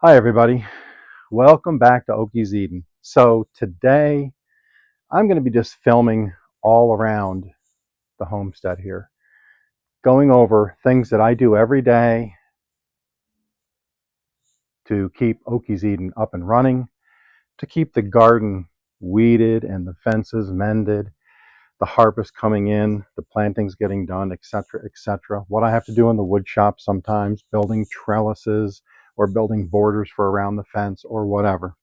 Hi everybody, welcome back to Okies Eden. So today I'm going to be just filming all around the homestead here, going over things that I do every day to keep Okies Eden up and running, to keep the garden weeded and the fences mended, the harvest coming in, the plantings getting done, etc., etc. What I have to do in the wood shop sometimes, building trellises or building borders for around the fence or whatever.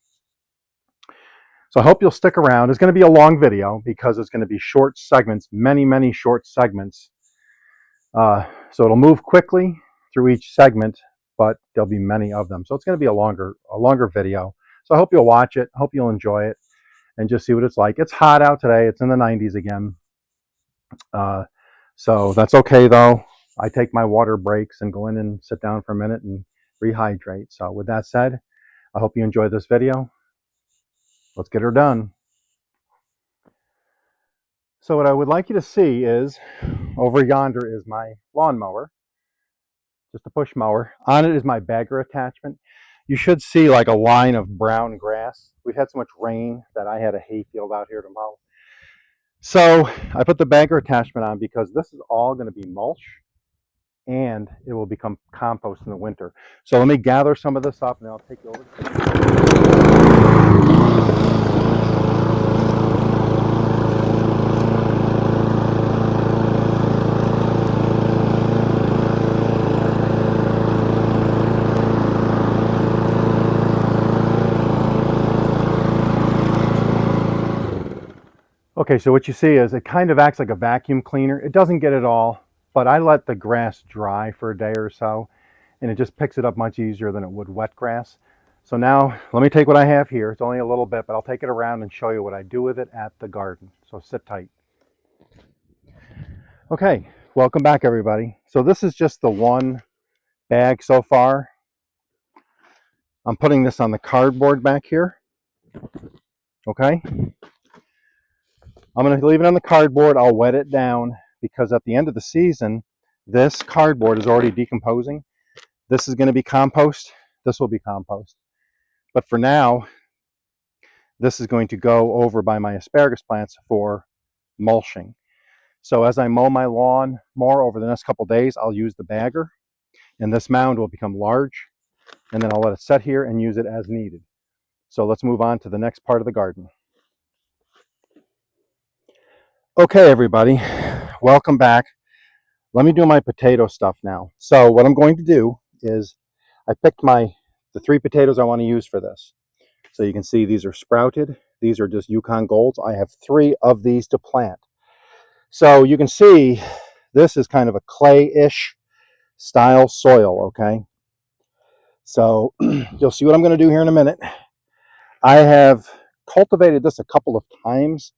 So I hope you'll stick around. It's going to be a long video because it's going to be short segments, many short segments. So it'll move quickly through each segment, but there'll be many of them. So it's going to be a longer video. So I hope you'll watch it. I hope you'll enjoy it and just see what it's like. It's hot out today. It's in the 90s again. So that's okay though. I take my water breaks and go in and sit down for a minute and rehydrate. So with that said, I hope you enjoy this video. Let's get her done. So what I would like you to see is, over yonder is my lawnmower, just a push mower. On it is my bagger attachment. You should see like a line of brown grass. We've had so much rain that I had a hay field out here to mow. So I put the bagger attachment on because this is all going to be mulch and it will become compost in the winter. So let me gather some of this up and then I'll take you over. Okay, so what you see is it kind of acts like a vacuum cleaner. It doesn't get it all, but I let the grass dry for a day or so, and it just picks it up much easier than it would wet grass. So now, let me take what I have here. It's only a little bit, but I'll take it around and show you what I do with it at the garden. So sit tight. Okay, welcome back everybody. So this is just the one bag so far. I'm putting this on the cardboard back here. Okay. I'm going to leave it on the cardboard. I'll wet it down because at the end of the season, this cardboard is already decomposing. This is going to be compost. This will be compost. But for now, this is going to go over by my asparagus plants for mulching. So as I mow my lawn more over the next couple of days, I'll use the bagger and this mound will become large and then I'll let it set here and use it as needed. So let's move on to the next part of the garden. Okay, everybody, welcome back. Let me do my potato stuff now. So what I'm going to do is I picked the 3 potatoes I want to use for this. So you can see these are sprouted. These are just Yukon Golds. I have 3 of these to plant. So you can see this is kind of a clay-ish style soil, okay? So you'll see what I'm going to do here in a minute. I have cultivated this a couple of times,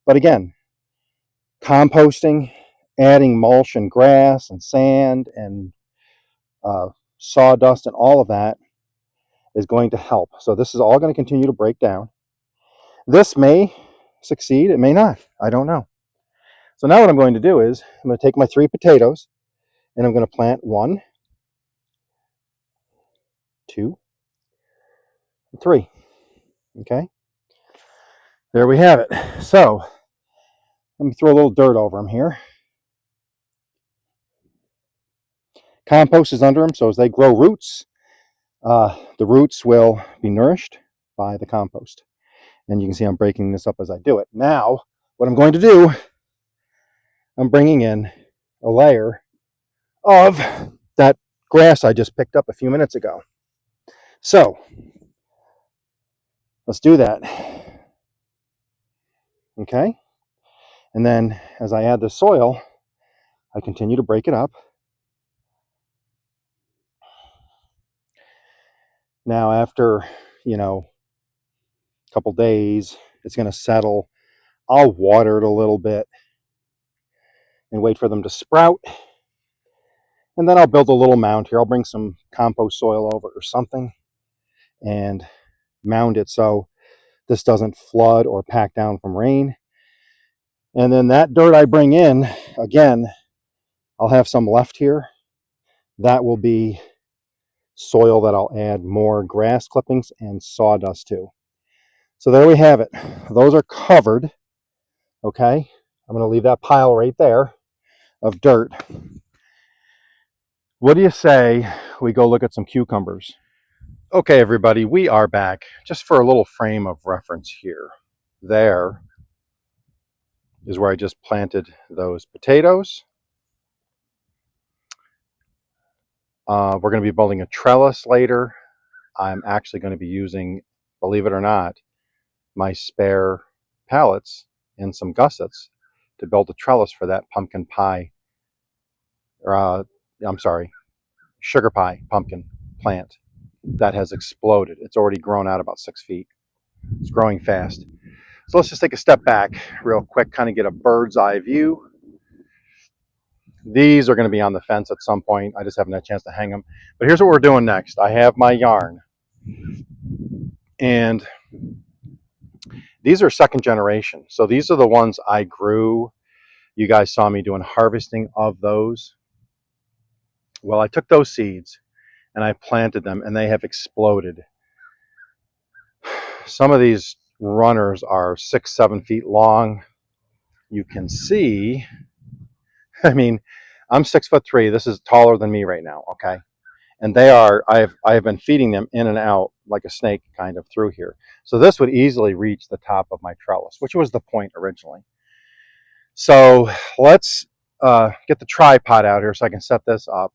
but again, composting, adding mulch and grass and sand and sawdust and all of that is going to help. So this is all going to continue to break down. This may succeed, it may not. I don't know. So now what I'm going to do is I'm going to take my 3 potatoes and I'm going to plant 1, 2, 3. Okay, there we have it. So let me throw a little dirt over them here. Compost is under them, so as they grow roots, the roots will be nourished by the compost. And you can see I'm breaking this up as I do it. Now, what I'm going to do, I'm bringing in a layer of that grass I just picked up a few minutes ago. So, let's do that. Okay? And then as I add the soil, I continue to break it up. Now, after, a couple days, it's going to settle. I'll water it a little bit and wait for them to sprout. And then I'll build a little mound here. I'll bring some compost soil over or something and mound it so this doesn't flood or pack down from rain. And then that dirt I bring in, again, I'll have some left here. That will be soil that I'll add more grass clippings and sawdust to. So there we have it. Those are covered. Okay, I'm going to leave that pile right there of dirt. What do you say we go look at some cucumbers? Okay, everybody, we are back. Just for a little frame of reference here. There is where I just planted those potatoes. We're going to be building a trellis later. I'm actually going to be using, believe it or not, my spare pallets and some gussets to build a trellis for that pumpkin pie, or I'm sorry, sugar pie pumpkin plant that has exploded. It's already grown out about 6 feet. It's growing fast. So let's just take a step back real quick, kind of get a bird's eye view. These are going to be on the fence at some point. I just haven't had a chance to hang them. But here's what we're doing next. I have my yarn. And these are second generation. So these are the ones I grew. You guys saw me doing harvesting of those. Well, I took those seeds and I planted them and they have exploded. Some of these runners are 6, 7 feet long. You can see, I mean, I'm 6'3". This is taller than me right now, okay? And they are, I've been feeding them in and out like a snake kind of through here. So this would easily reach the top of my trellis, which was the point originally. So let's get the tripod out here so I can set this up.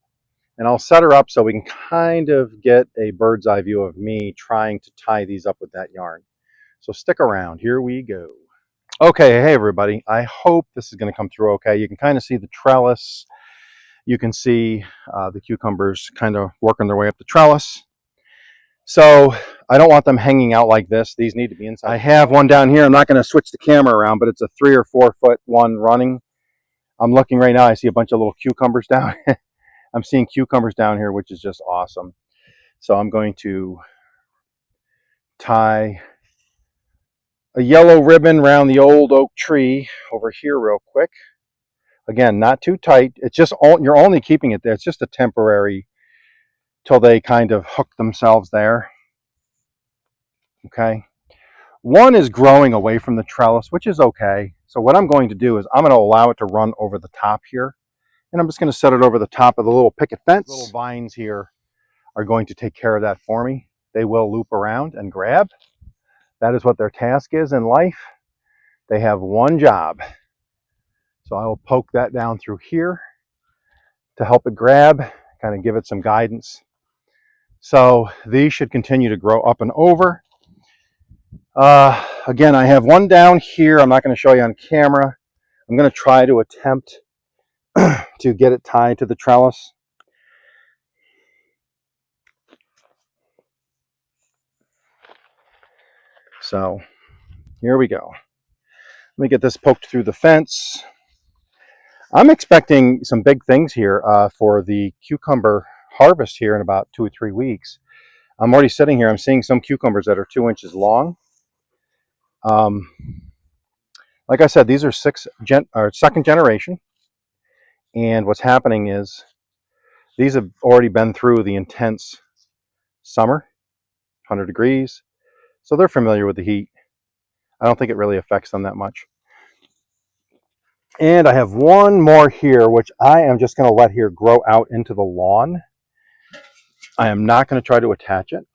And I'll set her up so we can kind of get a bird's eye view of me trying to tie these up with that yarn. So stick around, here we go. Okay, hey everybody, I hope this is going to come through okay. You can kind of see the trellis. You can see the cucumbers kind of working their way up the trellis. So I don't want them hanging out like this. These need to be inside. I have one down here. I'm not going to switch the camera around, but it's a 3 or 4 foot one running. I'm looking right now. I see a bunch of little cucumbers down. I'm seeing cucumbers down here, which is just awesome. So I'm going to tie a yellow ribbon around the old oak tree over here real quick. Again, not too tight. It's just you're only keeping it there. It's just a temporary till they kind of hook themselves there. Okay. One is growing away from the trellis, which is okay. So what I'm going to do is I'm going to allow it to run over the top here. And I'm just going to set it over the top of the little picket fence. Little vines here are going to take care of that for me. They will loop around and grab. That is what their task is in life. They have one job. So I will poke that down through here to help it grab, kind of give it some guidance. So these should continue to grow up and over. Again, I have one down here. I'm not going to show you on camera. I'm going to try to attempt to get it tied to the trellis. So here we go. Let me get this poked through the fence. I'm expecting some big things here for the cucumber harvest here in about 2 or 3 weeks. I'm already sitting here. I'm seeing some cucumbers that are 2 inches long. Like I said, these are second generation. And what's happening is these have already been through the intense summer, 100 degrees. So they're familiar with the heat. I don't think it really affects them that much. And I have one more here, which I am just going to let here grow out into the lawn. I am not going to try to attach it.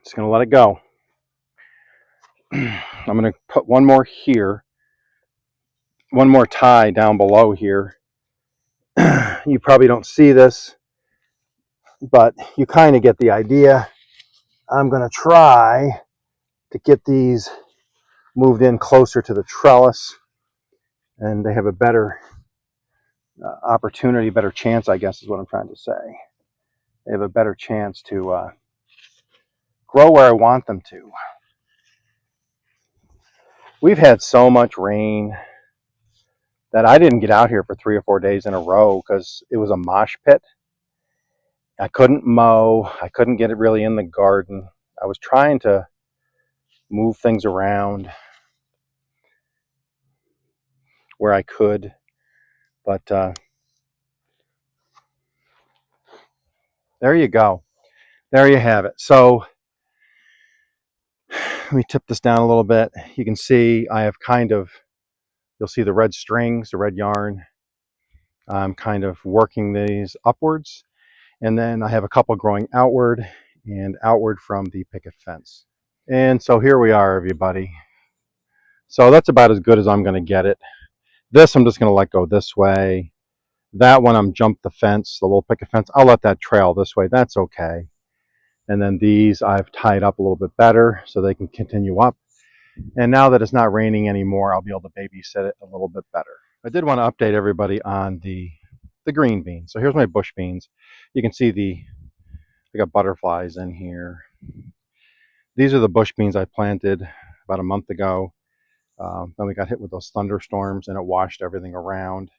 Just going to let it go. I'm going to put one more here, one more tie down below here. You probably don't see this, but you kind of get the idea. I'm going to try to get these moved in closer to the trellis, and they have a better opportunity, better chance, I guess is what I'm trying to say. They have a better chance to grow where I want them to. We've had so much rain that I didn't get out here for 3 or 4 days in a row because it was a mosh pit. I couldn't mow. I couldn't get it really in the garden. I was trying to move things around where I could, but There you go. There you have it. So let me tip this down a little bit. You can see I have kind of, you'll see the red strings, the red yarn. I'm kind of working these upwards. And then I have a couple growing outward and outward from the picket fence. And so here we are, everybody. So that's about as good as I'm going to get it. This I'm just going to let go this way. That one I'm jumped the fence, the little picket fence. I'll let that trail this way. That's okay. And then these I've tied up a little bit better so they can continue up. And now that it's not raining anymore, I'll be able to babysit it a little bit better. I did want to update everybody on the green beans. So here's my bush beans. You can see I got butterflies in here. These are the bush beans I planted about a month ago. Then we got hit with those thunderstorms and it washed everything around.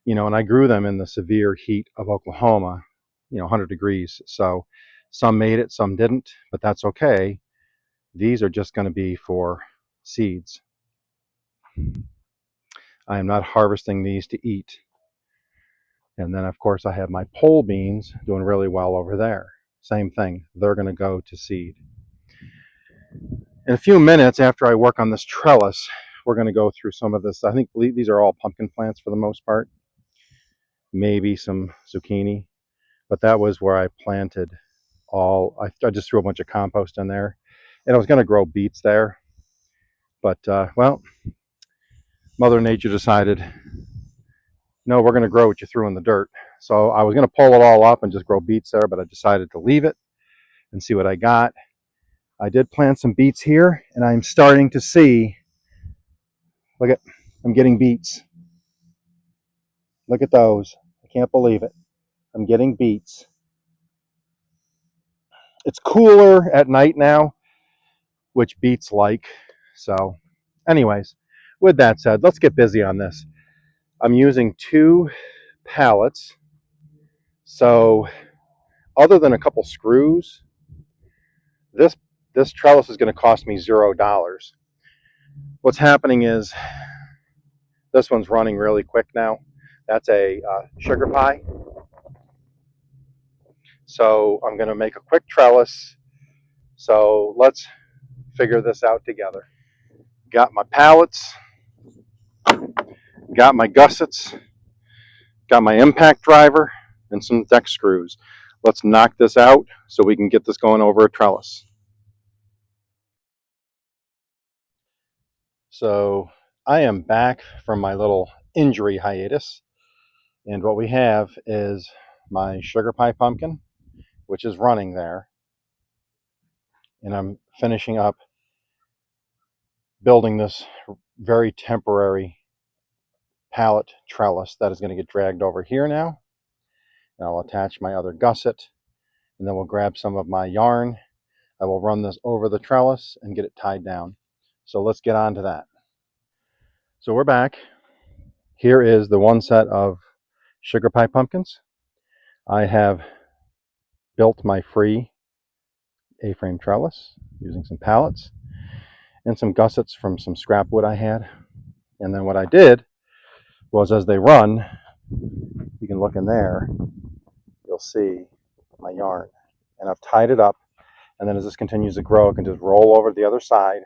And I grew them in the severe heat of Oklahoma, 100 degrees. So some made it, some didn't, but that's okay. These are just going to be for seeds. I am not harvesting these to eat. And then, of course, I have my pole beans doing really well over there. Same thing. They're going to go to seed. In a few minutes after I work on this trellis, we're going to go through some of this. I think these are all pumpkin plants for the most part. Maybe some zucchini. But that was where I planted I just threw a bunch of compost in there. And I was going to grow beets there. But, well, Mother Nature decided, no, we're going to grow what you threw in the dirt. So I was going to pull it all up and just grow beets there, but I decided to leave it and see what I got. I did plant some beets here, and I'm starting to see, I'm getting beets. Look at those. I can't believe it. I'm getting beets. It's cooler at night now, which beets like. So anyways, with that said, let's get busy on this. I'm using 2 pallets. So other than a couple screws, this trellis is going to cost me $0. What's happening is this one's running really quick now. That's a sugar pie. So I'm going to make a quick trellis. So let's figure this out together. Got my pallets, got my gussets, got my impact driver, and some deck screws. Let's knock this out so we can get this going over a trellis. So I am back from my little injury hiatus. And what we have is my sugar pie pumpkin, which is running there. And I'm finishing up building this very temporary pallet trellis that is going to get dragged over here now. And I'll attach my other gusset, and then we'll grab some of my yarn. I will run this over the trellis and get it tied down. So let's get on to that. So we're back. Here is the one set of sugar pie pumpkins. I have built my free A-frame trellis using some pallets and some gussets from some scrap wood I had. And then what I did was, as they run, you can look in there, you'll see my yarn. And I've tied it up, and then as this continues to grow, it can just roll over to the other side,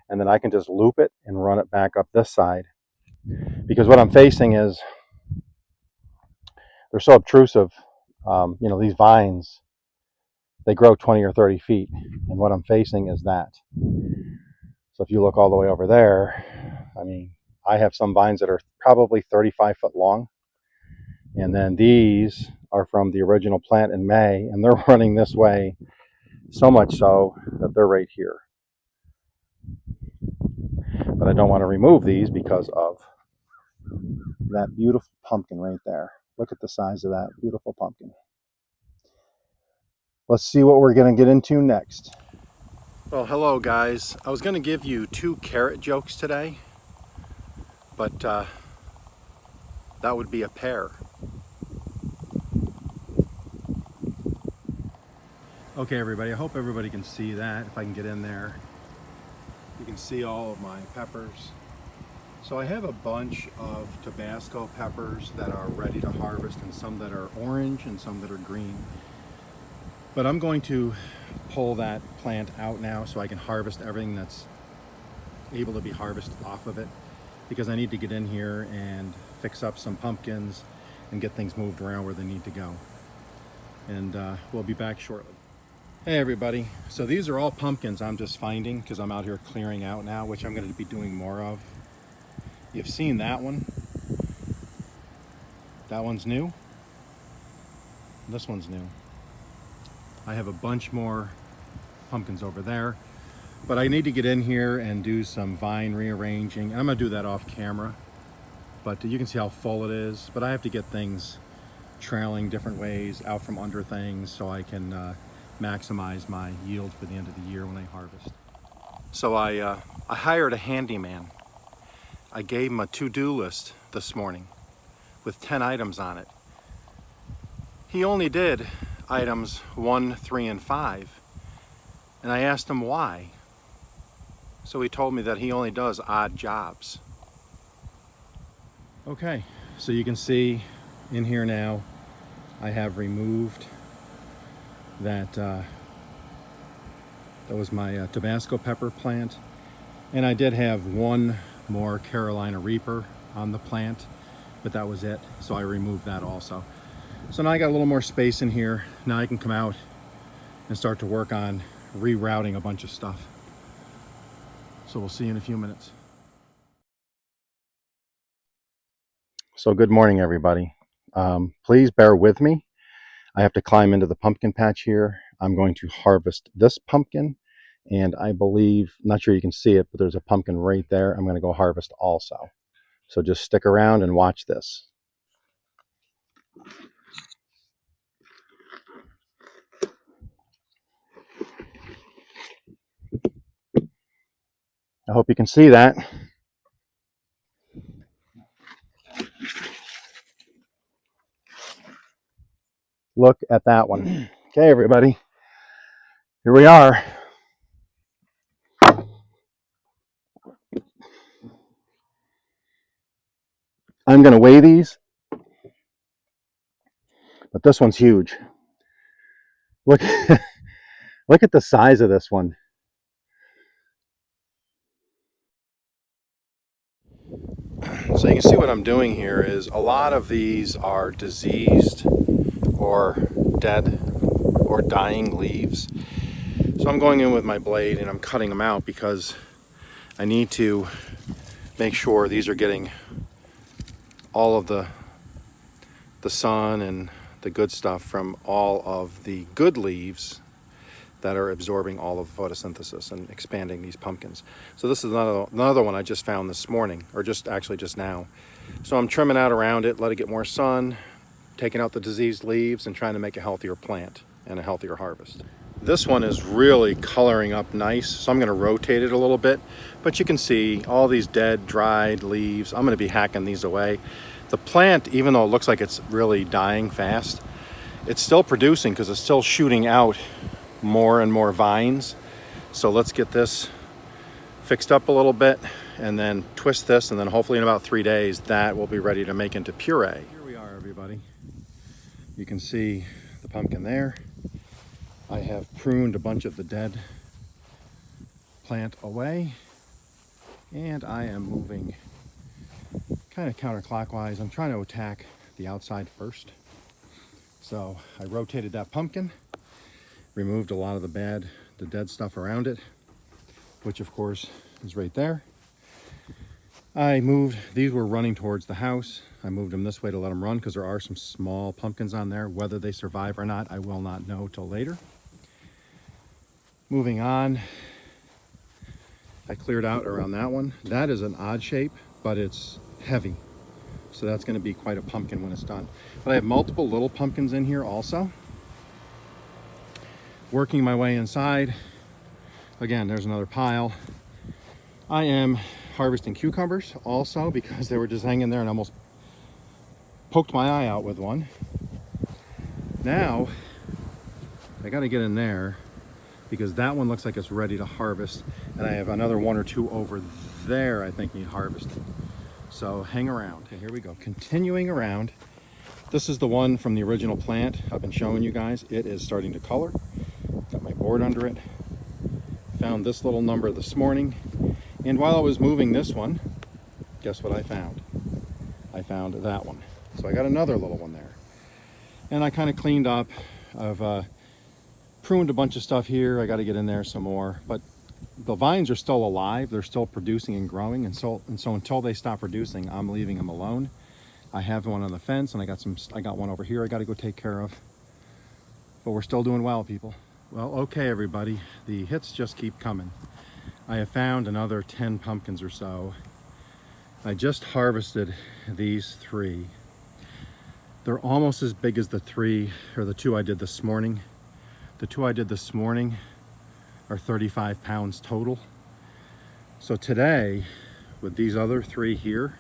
and then I can just loop it and run it back up this side. Because what I'm facing is, they're so obtrusive. These vines, they grow 20 or 30 feet, and what I'm facing is that. So if you look all the way over there, I have some vines that are probably 35 foot long. And then these are from the original plant in May, and they're running this way, so much so that they're right here. But I don't want to remove these because of that beautiful pumpkin right there. Look at the size of that beautiful pumpkin. Let's see what we're going to get into next. Well, hello guys. I was going to give you 2 carrot jokes today, but that would be a pair. Okay, everybody, I hope everybody can see that. If I can get in there, you can see all of my peppers. So I have a bunch of Tabasco peppers that are ready to harvest, and some that are orange and some that are green. But I'm going to pull that plant out now so I can harvest everything that's able to be harvested off of it, because I need to get in here and fix up some pumpkins and get things moved around where they need to go. And we'll be back shortly. Hey everybody, so these are all pumpkins I'm just finding because I'm out here clearing out now, which I'm going to be doing more of. You've seen that one. That one's new. This one's new. I have a bunch more pumpkins over there, but I need to get in here and do some vine rearranging. And I'm going to do that off camera, but you can see how full it is. But I have to get things trailing different ways out from under things so I can maximize my yield for the end of the year when I harvest. So I hired a handyman. I gave him a to-do list this morning with 10 items on it. He only did items 1, 3, and 5. And I asked him why. So he told me that he only does odd jobs. Okay, so you can see in here now, I have removed that, that was my Tabasco pepper plant. And I did have one more Carolina Reaper on the plant, but that was it. So I removed that also. So now I got a little more space in here. Now I can come out and start to work on rerouting a bunch of stuff. So we'll see you in a few minutes. So good morning, everybody. Please bear with me. I have to climb into the pumpkin patch here. I'm going to harvest this pumpkin, and I believe, not sure you can see it, but there's a pumpkin right there. I'm going to go harvest also. So just stick around and watch this. I hope you can see that. Look at that one. Okay, everybody, here we are. I'm going to weigh these, but this one's huge. Look, look at the size of this one. So you can see what I'm doing here is a lot of these are diseased or dead or dying leaves. So I'm going in with my blade and I'm cutting them out because I need to make sure these are getting all of the sun and the good stuff from all of the good leaves that are absorbing all of photosynthesis and expanding these pumpkins. So this is another one I just found this morning, or just now. So I'm trimming out around it, let it get more sun, taking out the diseased leaves and trying to make a healthier plant and a healthier harvest. This one is really coloring up nice, so I'm going to rotate it a little bit, but you can see all these dead, dried leaves. I'm going to be hacking these away. The plant, even though it looks like it's really dying fast, it's still producing because it's still shooting out more and more vines. So let's get this fixed up a little bit and then twist this, and then hopefully in about 3 days that will be ready to make into puree. Here we are, everybody. You can see the pumpkin there. I have pruned a bunch of the dead plant away, and I am moving kind of counterclockwise. I'm trying to attack the outside first. So I rotated that pumpkin, removed a lot of the dead stuff around it, which of course is right there. I moved, these were running towards the house. I moved them this way to let them run because there are some small pumpkins on there. Whether they survive or not, I will not know till later. Moving on, I cleared out around that one. That is an odd shape, but it's heavy. So that's going to be quite a pumpkin when it's done. But I have multiple little pumpkins in here also. Working my way inside. Again, there's another pile. I am harvesting cucumbers also because they were just hanging there and almost poked my eye out with one. Now, I got to get in there because that one looks like it's ready to harvest. And I have another 1 or 2 over there I think need harvesting. So hang around. Okay, here we go. Continuing around. This is the one from the original plant I've been showing you guys. It is starting to color. Got my board under it. Found this little number this morning. And while I was moving this one, guess what I found? I found that one. So I got another little one there. And I kind of cleaned up. I've pruned a bunch of stuff here. I got to get in there some more. But the vines are still alive. They're still producing and growing. And so until they stop producing, I'm leaving them alone. I have one on the fence, and I got one over here I got to go take care of. But we're still doing well, people. Well, okay, everybody. The hits just keep coming. I have found another 10 pumpkins or so. I just harvested these 3. They're almost as big as the 2 I did this morning. The 2 I did this morning are 35 pounds total. So today, with these other 3 here,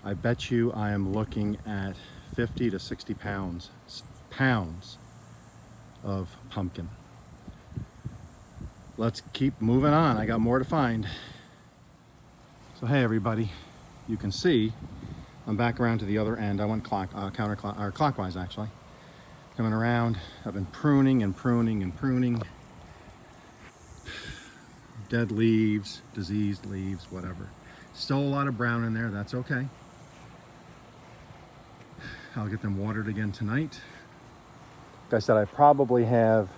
I bet you I am looking at 50 to 60 pounds of pumpkin. Let's keep moving on. I got more to find. So hey everybody, you can see I'm back around to the other end. I went clockwise actually. Coming around, I've been pruning and pruning and pruning. Dead leaves, diseased leaves, whatever. Still a lot of brown in there, that's okay. I'll get them watered again tonight. Like I said, I probably have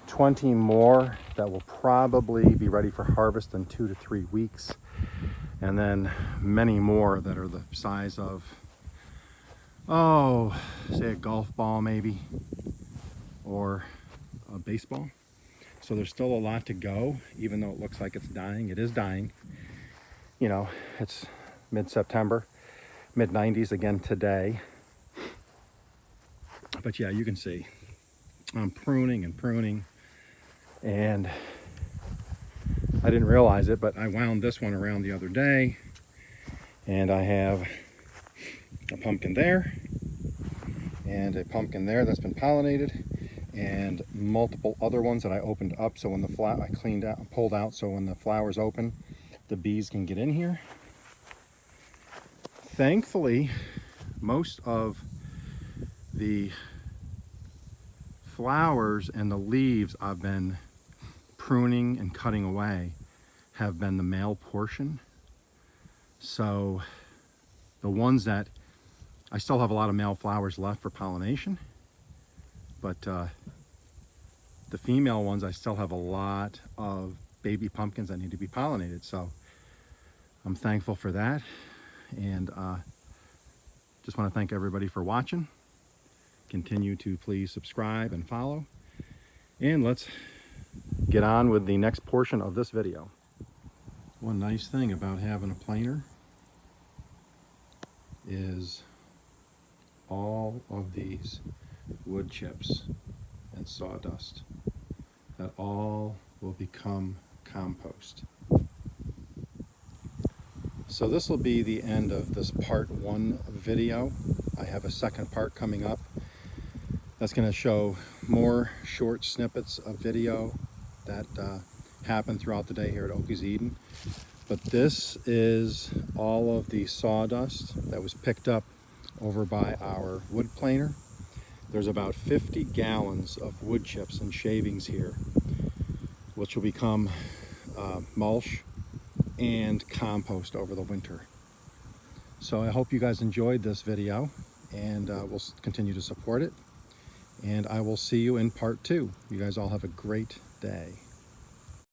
20 more that will probably be ready for harvest in 2 to 3 weeks. And then many more that are the size of, say a golf ball maybe, or a baseball. So there's still a lot to go, even though it looks like it's dying. It is dying. You know, it's mid-September, mid-90s again today. But yeah, you can see I'm pruning and pruning, and I didn't realize it, but I wound this one around the other day, and I have a pumpkin there and a pumpkin there that's been pollinated, and multiple other ones that I opened up so when the I cleaned out and pulled out so when the flowers open, the bees can get in here. Thankfully, most of the flowers and the leaves I've been pruning and cutting away have been the male portion. So the ones that I still have a lot of male flowers left for pollination, but the female ones I still have a lot of baby pumpkins that need to be pollinated. So I'm thankful for that, and just want to thank everybody for watching. Continue to please subscribe and follow, and let's get on with the next portion of this video. One nice thing about having a planer is all of these wood chips and sawdust, that all will become compost. So this will be the end of this part 1 video. I have a second part coming up that's going to show more short snippets of video that happen throughout the day here at Okies Eden. But this is all of the sawdust that was picked up over by our wood planer. There's about 50 gallons of wood chips and shavings here, which will become mulch and compost over the winter. So I hope you guys enjoyed this video, and we'll continue to support it. And I will see you in part 2. You guys all have a great day.